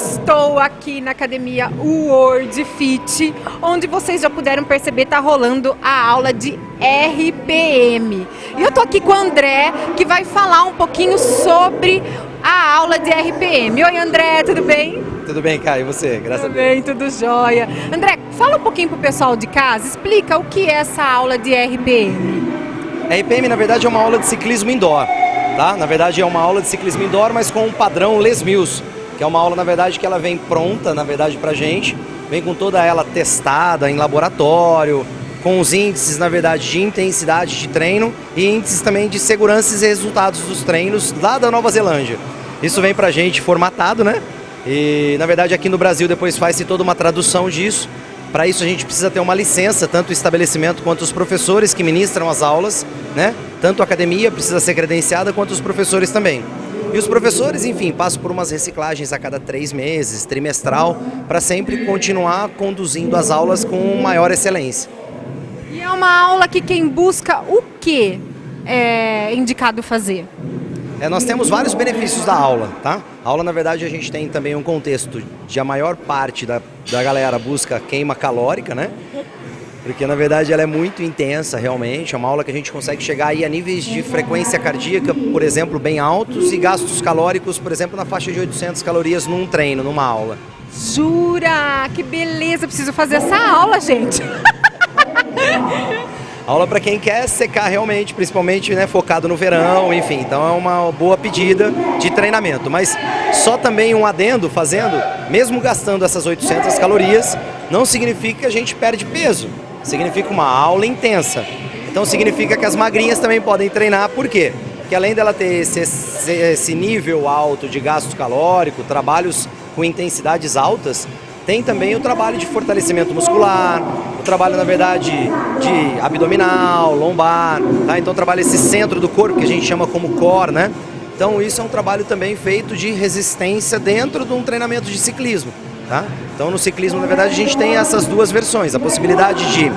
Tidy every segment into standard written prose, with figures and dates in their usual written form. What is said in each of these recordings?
Estou aqui na academia World Fit, onde vocês já puderam perceber, está rolando a aula de RPM. E eu tô aqui com o André, que vai falar um pouquinho sobre a aula de RPM. Oi, André, tudo bem? Tudo bem, Caio, e você? Graças a Deus. Tudo bem, tudo jóia. André, fala um pouquinho pro pessoal de casa, explica o que é essa aula de RPM. RPM, na verdade, é uma aula de ciclismo indoor, tá? Na verdade, é uma aula de ciclismo indoor, mas com um padrão Les Mills, que é uma aula, na verdade, que ela vem pronta, na verdade, pra gente, vem com toda ela testada em laboratório, com os índices, na verdade, de intensidade de treino e índices também de segurança e resultados dos treinos lá da Nova Zelândia. Isso vem pra gente formatado, né? E, na verdade, aqui no Brasil depois faz-se toda uma tradução disso. Para isso a gente precisa ter uma licença, tanto o estabelecimento quanto os professores que ministram as aulas, né? Tanto a academia precisa ser credenciada quanto os professores também. E os professores, enfim, passam por umas reciclagens a cada 3 meses, trimestral, para sempre continuar conduzindo as aulas com maior excelência. E é uma aula que quem busca o que é indicado fazer? Nós temos vários benefícios da aula, tá? A aula, na verdade, a gente tem também um contexto de a maior parte da galera busca queima calórica, né? Porque, na verdade, ela é muito intensa, realmente. É uma aula que a gente consegue chegar aí a níveis de frequência cardíaca, por exemplo, bem altos e gastos calóricos, por exemplo, na faixa de 800 calorias num treino, numa aula. Jura? Que beleza! Preciso fazer essa aula, gente! Aula para quem quer secar realmente, principalmente, né, focado no verão, enfim. Então é uma boa pedida de treinamento. Mas só também um adendo fazendo, mesmo gastando essas 800 calorias, não significa que a gente perde peso. Significa uma aula intensa. Então significa que as magrinhas também podem treinar. Por quê? Porque além dela ter esse nível alto de gasto calórico, trabalhos com intensidades altas, tem também o trabalho de fortalecimento muscular, o trabalho, na verdade, de abdominal, lombar, tá? Então trabalha esse centro do corpo que a gente chama como core, né? Então isso é um trabalho também feito de resistência dentro de um treinamento de ciclismo, tá? Então no ciclismo, na verdade, a gente tem essas duas versões, a possibilidade de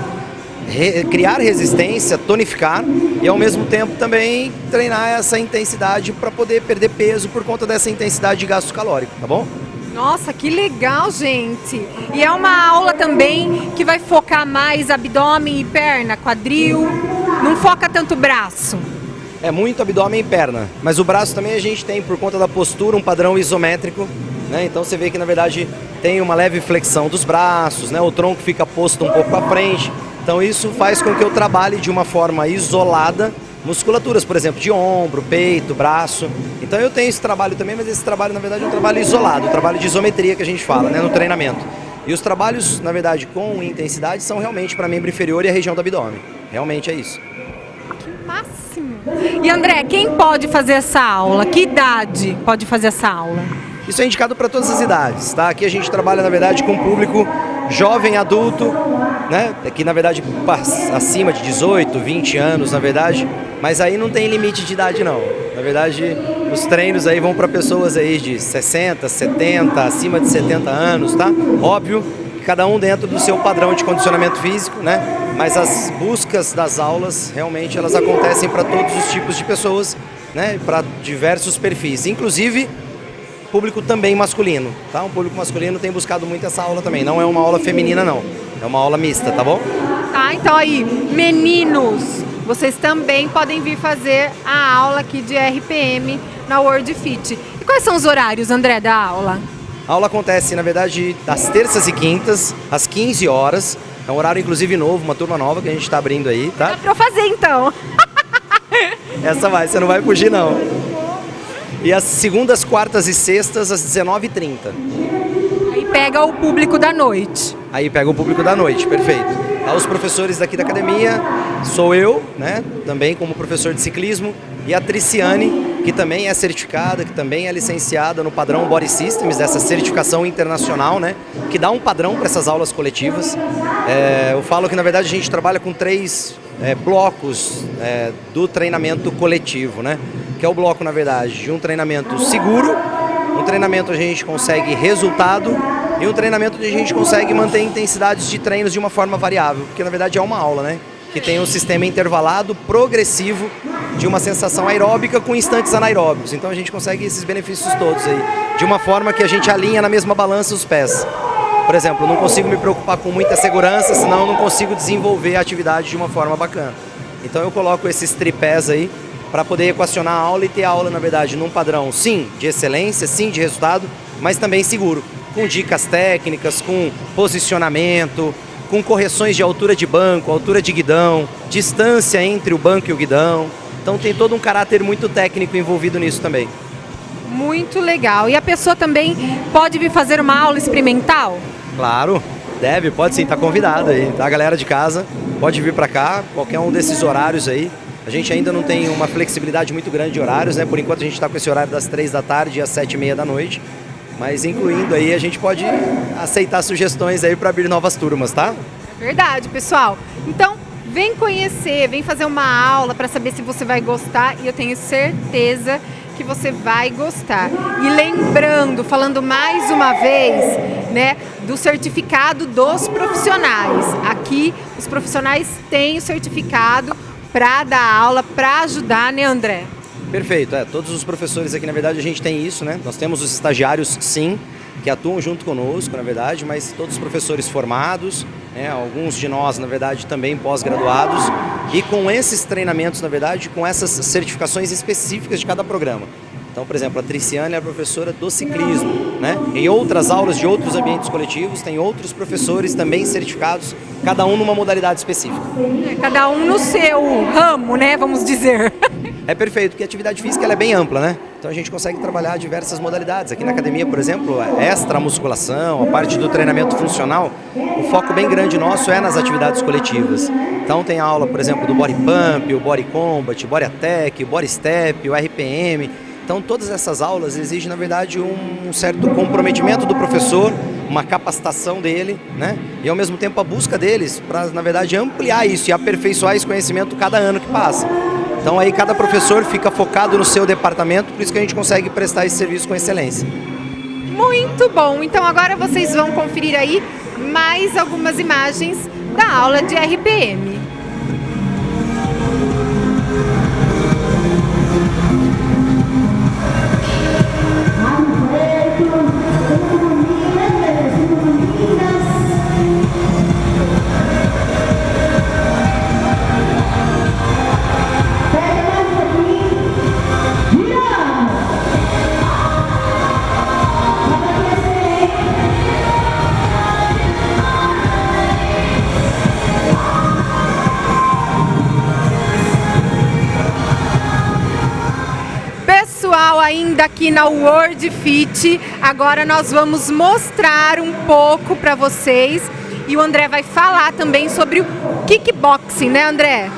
criar resistência, tonificar e ao mesmo tempo também treinar essa intensidade para poder perder peso por conta dessa intensidade de gasto calórico, tá bom? Nossa, que legal, gente! E é uma aula também que vai focar mais abdômen e perna, quadril, não foca tanto braço. É muito abdômen e perna, mas o braço também a gente tem, por conta da postura, um padrão isométrico, né? Então você vê que, na verdade, tem uma leve flexão dos braços, né? O tronco fica posto um pouco à frente, então isso faz com que eu trabalhe de uma forma isolada musculaturas, por exemplo, de ombro, peito, braço. Então eu tenho esse trabalho também, mas esse trabalho, na verdade, é um trabalho isolado, um trabalho de isometria que a gente fala, né, no treinamento. E os trabalhos, na verdade, com intensidade são realmente para membro inferior e a região do abdômen. Realmente é isso. Que máximo! E André, quem pode fazer essa aula? Que idade pode fazer essa aula? Isso é indicado para todas as idades, tá? Aqui a gente trabalha, na verdade, com público jovem, adulto, né? Aqui, na verdade, acima de 18, 20 anos, na verdade, mas aí não tem limite de idade, não. Na verdade, os treinos aí vão para pessoas aí de 60, 70, acima de 70 anos, tá? Óbvio, cada um dentro do seu padrão de condicionamento físico, né? Mas as buscas das aulas, realmente, elas acontecem para todos os tipos de pessoas, né? Para diversos perfis, inclusive público também masculino, tá? O público masculino tem buscado muito essa aula também, não é uma aula feminina não, é uma aula mista, tá bom? Tá, então aí, meninos, vocês também podem vir fazer a aula aqui de RPM na World Fit. E quais são os horários, André, da aula? A aula acontece, na verdade, das terças e quintas, às 15 horas, é um horário inclusive novo, uma turma nova que a gente está abrindo aí, tá? Dá pra eu fazer então. Essa vai, você não vai fugir não. E as segundas, quartas e sextas, às 19h30. Aí pega o público da noite. Aí pega o público da noite, perfeito. Os professores daqui da academia, sou eu, né? Também como professor de ciclismo, e a Triciane, que também é certificada, que também é licenciada no padrão Body Systems, dessa certificação internacional, né? Que dá um padrão para essas aulas coletivas. Eu falo que, na verdade, a gente trabalha com 3 blocos do treinamento coletivo, né? Que é o bloco, na verdade, de um treinamento seguro, um treinamento onde a gente consegue resultado e um treinamento onde a gente consegue manter intensidades de treinos de uma forma variável, porque na verdade é uma aula, né? que tem um sistema intervalado progressivo de uma sensação aeróbica com instantes anaeróbicos. Então a gente consegue esses benefícios todos aí, de uma forma que a gente alinha na mesma balança os pés. Por exemplo, eu não consigo me preocupar com muita segurança, senão eu não consigo desenvolver a atividade de uma forma bacana. Então eu coloco esses tripés aí para poder equacionar a aula e ter a aula, na verdade, num padrão, sim, de excelência, sim, de resultado, mas também seguro, com dicas técnicas, com posicionamento, com correções de altura de banco, altura de guidão, distância entre o banco e o guidão. Então tem todo um caráter muito técnico envolvido nisso também. Muito legal. E a pessoa também pode vir fazer uma aula experimental? Claro, deve, pode sim, tá convidada aí. A galera de casa pode vir para cá, qualquer um desses horários aí. A gente ainda não tem uma flexibilidade muito grande de horários, né? Por enquanto a gente está com esse horário das 3 da tarde às 7h30 da noite. Mas incluindo aí, a gente pode aceitar sugestões aí para abrir novas turmas, tá? Verdade, pessoal. Então, vem conhecer, vem fazer uma aula para saber se você vai gostar, e eu tenho certeza que você vai gostar. E lembrando, falando mais uma vez, né, do certificado dos profissionais. Aqui, os profissionais têm o certificado para dar aula, para ajudar, né, André? Perfeito, todos os professores aqui, na verdade, a gente tem isso, né? Nós temos os estagiários, sim, que atuam junto conosco, na verdade, mas todos os professores formados, né? Alguns de nós, na verdade, também pós-graduados, e com esses treinamentos, na verdade, com essas certificações específicas de cada programa. Então, por exemplo, a Triciane é a professora do ciclismo, né? Em outras aulas de outros ambientes coletivos, tem outros professores também certificados, cada um numa modalidade específica. Cada um no seu ramo, né? Vamos dizer. É perfeito, porque a atividade física ela é bem ampla, né? Então a gente consegue trabalhar diversas modalidades. Aqui na academia, por exemplo, extra musculação, a parte do treinamento funcional, o foco bem grande nosso é nas atividades coletivas. Então tem aula, por exemplo, do Body Pump, o Body Combat, o Body Attack, o Body Step, o RPM. Então todas essas aulas exigem, na verdade, um certo comprometimento do professor, uma capacitação dele, né? E ao mesmo tempo a busca deles para, na verdade, ampliar isso e aperfeiçoar esse conhecimento cada ano que passa. Então aí cada professor fica focado no seu departamento, por isso que a gente consegue prestar esse serviço com excelência. Muito bom! Então agora vocês vão conferir aí mais algumas imagens da aula de RPM. Ainda aqui na World Fit, agora nós vamos mostrar um pouco para vocês, e o André vai falar também sobre o kickboxing, né, André?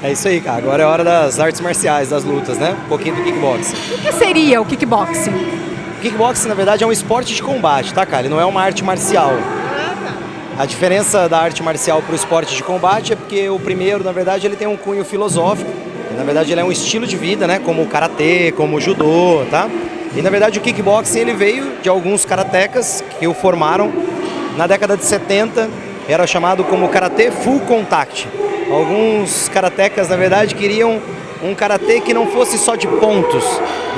É isso aí, cara. Agora é hora das artes marciais, das lutas, né? Um pouquinho do kickboxing. O que seria o kickboxing? O kickboxing, na verdade, é um esporte de combate, tá, cara? Ele não é uma arte marcial. A diferença da arte marcial para o esporte de combate é porque o primeiro, na verdade, ele tem um cunho filosófico. Na verdade, ele é um estilo de vida, né? Como o karatê, como o judô, tá? E, na verdade, o kickboxing ele veio de alguns karatecas que o formaram na década de 70. Era chamado como karatê full contact. Alguns karatecas, na verdade, queriam um karatê que não fosse só de pontos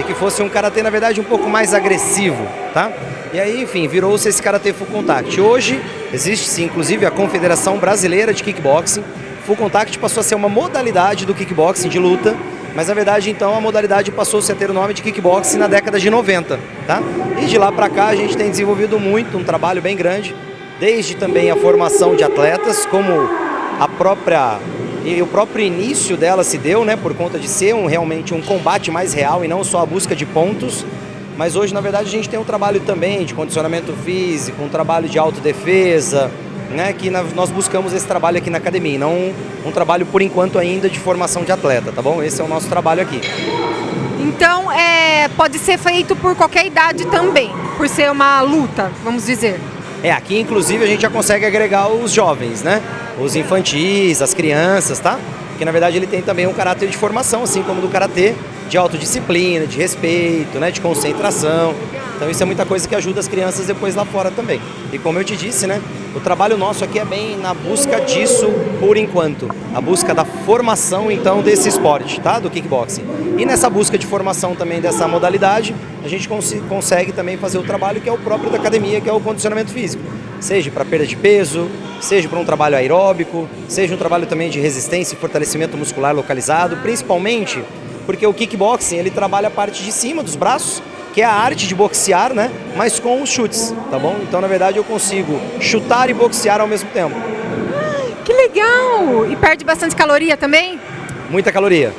e que fosse um karatê, na verdade, um pouco mais agressivo, tá? E aí, enfim, virou-se esse karatê full contact. Hoje, existe, sim, inclusive, a Confederação Brasileira de Kickboxing. Full Contact passou a ser uma modalidade do kickboxing de luta, mas na verdade então a modalidade passou-se a ter o nome de kickboxing na década de 90, tá? E de lá para cá a gente tem desenvolvido muito, um trabalho bem grande, desde também a formação de atletas, como o próprio início dela se deu, né, por conta de ser realmente um combate mais real e não só a busca de pontos, mas hoje na verdade a gente tem um trabalho também de condicionamento físico, um trabalho de autodefesa, né, que nós buscamos esse trabalho aqui na academia, não um trabalho por enquanto ainda de formação de atleta, tá bom? Esse é o nosso trabalho aqui. Então pode ser feito por qualquer idade também, por ser uma luta, vamos dizer. Aqui inclusive a gente já consegue agregar os jovens, né? Os infantis, as crianças, tá? Porque na verdade ele tem também um caráter de formação, assim como do karatê, de autodisciplina, de respeito, né, de concentração. Então isso é muita coisa que ajuda as crianças depois lá fora também. E como eu te disse, né, o trabalho nosso aqui é bem na busca disso por enquanto. A busca da formação, então, desse esporte, tá? Do kickboxing. E nessa busca de formação também dessa modalidade, a gente consegue também fazer o trabalho que é o próprio da academia, que é o condicionamento físico. Seja para perda de peso, seja para um trabalho aeróbico, seja um trabalho também de resistência e fortalecimento muscular localizado, principalmente porque o kickboxing, ele trabalha a parte de cima dos braços, que é a arte de boxear, né? Mas com os chutes, tá bom? Então, na verdade, eu consigo chutar e boxear ao mesmo tempo. Que legal! E perde bastante caloria também? Muita caloria.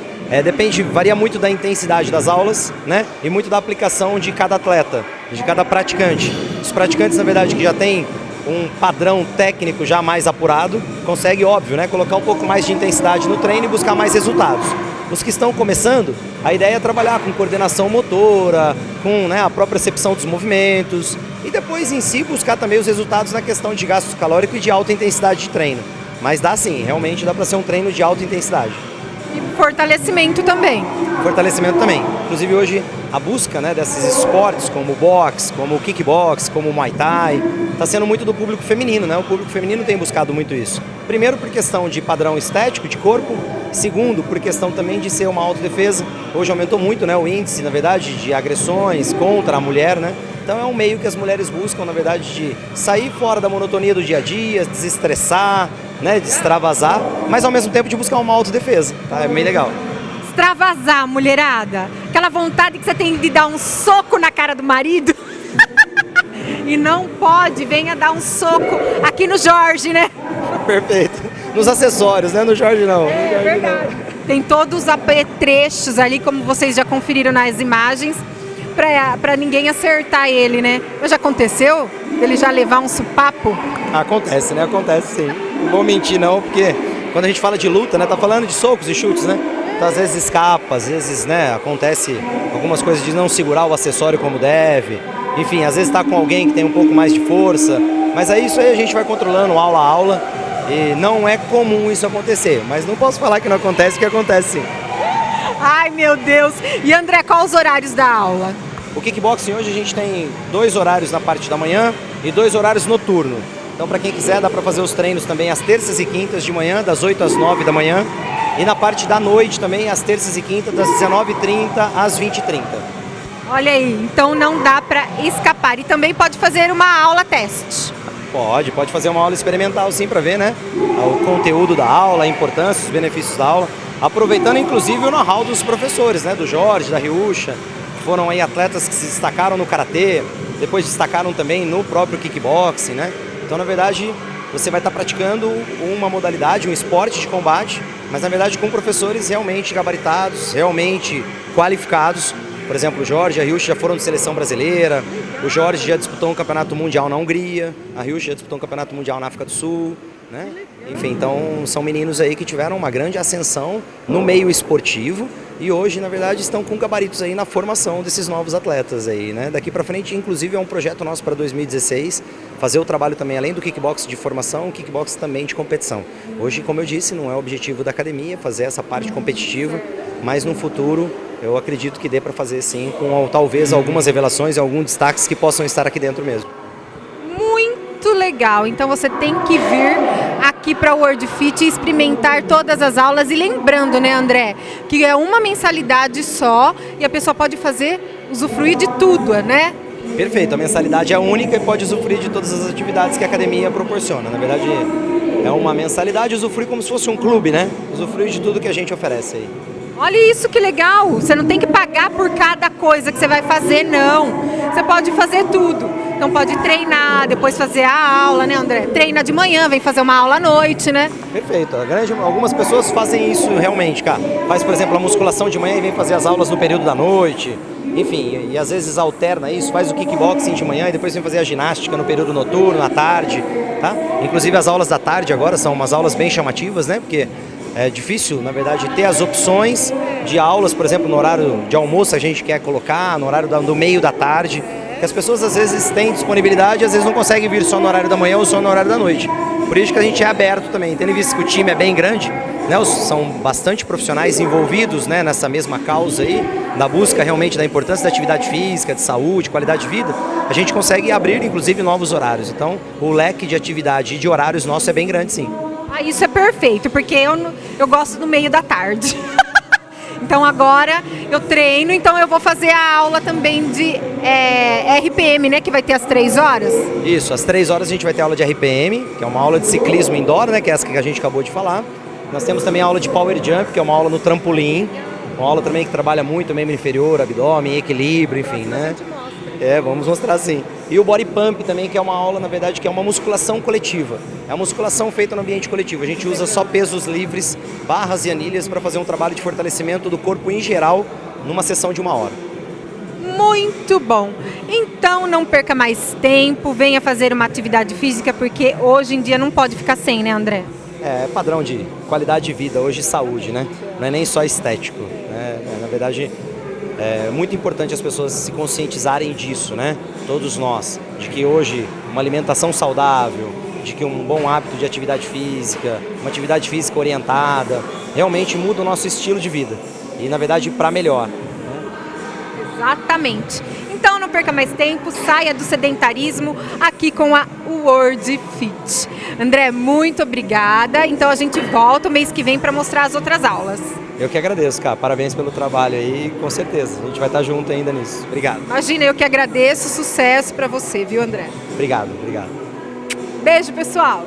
Depende, varia muito da intensidade das aulas, né? E muito da aplicação de cada atleta, de cada praticante. Os praticantes, na verdade, que já têm um padrão técnico já mais apurado, consegue, óbvio, né? Colocar um pouco mais de intensidade no treino e buscar mais resultados. Os que estão começando, a ideia é trabalhar com coordenação motora, com, né, a própria percepção dos movimentos e depois em si buscar também os resultados na questão de gasto calórico e de alta intensidade de treino. Mas dá sim, realmente dá para ser um treino de alta intensidade. E fortalecimento também. Fortalecimento também. Inclusive hoje a busca, né, desses esportes como o boxe, como o kickbox, como o muay thai, está sendo muito do público feminino, né? O público feminino tem buscado muito isso. Primeiro por questão de padrão estético, de corpo. Segundo, por questão também de ser uma autodefesa. Hoje aumentou muito, né, o índice, na verdade, de agressões contra a mulher, né? Então é um meio que as mulheres buscam, na verdade, de sair fora da monotonia do dia a dia, desestressar, né, de extravasar, mas ao mesmo tempo de buscar uma autodefesa, tá? É bem legal. Extravasar, mulherada. Aquela vontade que você tem de dar um soco na cara do marido. E não pode, venha dar um soco aqui no Jorge, né? Perfeito. Nos acessórios, né? No Jorge não. É verdade. Tem todos os apetrechos ali, como vocês já conferiram nas imagens, pra ninguém acertar ele, né? Mas já aconteceu? Ele já levar um supapo? Acontece, né? Acontece sim. Não vou mentir não, porque quando a gente fala de luta, né? Tá falando de socos e chutes, né? Então às vezes escapa, às vezes, né? Acontece algumas coisas de não segurar o acessório como deve. Enfim, às vezes tá com alguém que tem um pouco mais de força. Mas aí isso aí a gente vai controlando aula a aula. E não é comum isso acontecer. Mas não posso falar que não acontece, porque acontece sim. Ai, meu Deus! E André, quais os horários da aula? O kickboxing hoje a gente tem 2 horários na parte da manhã e 2 horários noturno. Então, para quem quiser, dá para fazer os treinos também às terças e quintas de manhã, das 8 às 9 da manhã. E na parte da noite também, às terças e quintas, das 19h30 às 20h30. Olha aí, então não dá para escapar. E também pode fazer uma aula teste. Pode fazer uma aula experimental sim, para ver, né? O conteúdo da aula, a importância, os benefícios da aula. Aproveitando inclusive o know-how dos professores, né? Do Jorge, da Ryusha. Foram aí atletas que se destacaram no karatê, depois destacaram também no próprio kickboxing, né? Então, na verdade, você vai estar praticando uma modalidade, um esporte de combate, mas na verdade com professores realmente gabaritados, realmente qualificados. Por exemplo, o Jorge e a Ryusha já foram de seleção brasileira, o Jorge já disputou um campeonato mundial na Hungria, a Ryusha já disputou um campeonato mundial na África do Sul, né? Enfim, então são meninos aí que tiveram uma grande ascensão no meio esportivo e hoje, na verdade, estão com gabaritos aí na formação desses novos atletas aí, né? Daqui para frente, inclusive, é um projeto nosso para 2016, fazer o trabalho também, além do kickbox de formação, kickbox também de competição. Hoje, como eu disse, não é o objetivo da academia fazer essa parte competitiva, mas no futuro eu acredito que dê para fazer sim, com talvez algumas revelações e alguns destaques que possam estar aqui dentro mesmo. Muito legal, então você tem que vir aqui para o World Fit e experimentar todas as aulas. E lembrando, né, André, que é uma mensalidade só e a pessoa pode usufruir de tudo, né? Perfeito, a mensalidade é única e pode usufruir de todas as atividades que a academia proporciona. Na verdade, é uma mensalidade, usufruir como se fosse um clube, né? Usufruir de tudo que a gente oferece aí. Olha isso que legal, você não tem que pagar por cada coisa que você vai fazer, não. Você pode fazer tudo. Então pode treinar, depois fazer a aula, né, André? Treina de manhã, vem fazer uma aula à noite, né? Perfeito. Algumas pessoas fazem isso realmente, cara. Faz, por exemplo, a musculação de manhã e vem fazer as aulas no período da noite. Enfim, e às vezes alterna isso, faz o kickboxing de manhã e depois vem fazer a ginástica no período noturno, à tarde, tá? Inclusive as aulas da tarde agora são umas aulas bem chamativas, né? Porque é difícil, na verdade, ter as opções de aulas, por exemplo, no horário de almoço a gente quer colocar, no horário do meio da tarde, que as pessoas às vezes têm disponibilidade, às vezes não conseguem vir só no horário da manhã ou só no horário da noite. Por isso que a gente é aberto também, tendo visto que o time é bem grande, né, são bastante profissionais envolvidos, né, nessa mesma causa aí, da busca realmente da importância da atividade física, de saúde, qualidade de vida, a gente consegue abrir inclusive novos horários. Então o leque de atividade e de horários nosso é bem grande, sim. Ah, isso é perfeito, porque eu gosto do meio da tarde. Então agora eu treino, então eu vou fazer a aula também de RPM, né, que vai ter às 3 horas? Isso, às 3 horas a gente vai ter aula de RPM, que é uma aula de ciclismo indoor, né, que é essa que a gente acabou de falar. Nós temos também a aula de Power Jump, que é uma aula no trampolim, uma aula também que trabalha muito o membro inferior, abdômen, equilíbrio, enfim, né? Vamos mostrar sim. E o Body Pump também, que é uma aula, na verdade, que é uma musculação coletiva. É uma musculação feita no ambiente coletivo. A gente usa só pesos livres, barras e anilhas para fazer um trabalho de fortalecimento do corpo em geral, numa sessão de 1 hora. Muito bom! Então não perca mais tempo, venha fazer uma atividade física, porque hoje em dia não pode ficar sem, né, André? É padrão de qualidade de vida, hoje saúde, né? Não é nem só estético, né? Na verdade, é muito importante as pessoas se conscientizarem disso, né? Todos nós, de que hoje uma alimentação saudável, de que um bom hábito de atividade física, uma atividade física orientada, realmente muda o nosso estilo de vida. E, na verdade, para melhor. Exatamente. Então não perca mais tempo, saia do sedentarismo aqui com a World Fit. André, muito obrigada. Então a gente volta o mês que vem para mostrar as outras aulas. Eu que agradeço, cara. Parabéns pelo trabalho aí, com certeza. A gente vai estar junto ainda nisso. Obrigado. Imagina, eu que agradeço. Sucesso para você, viu, André? Obrigado, obrigado. Beijo, pessoal.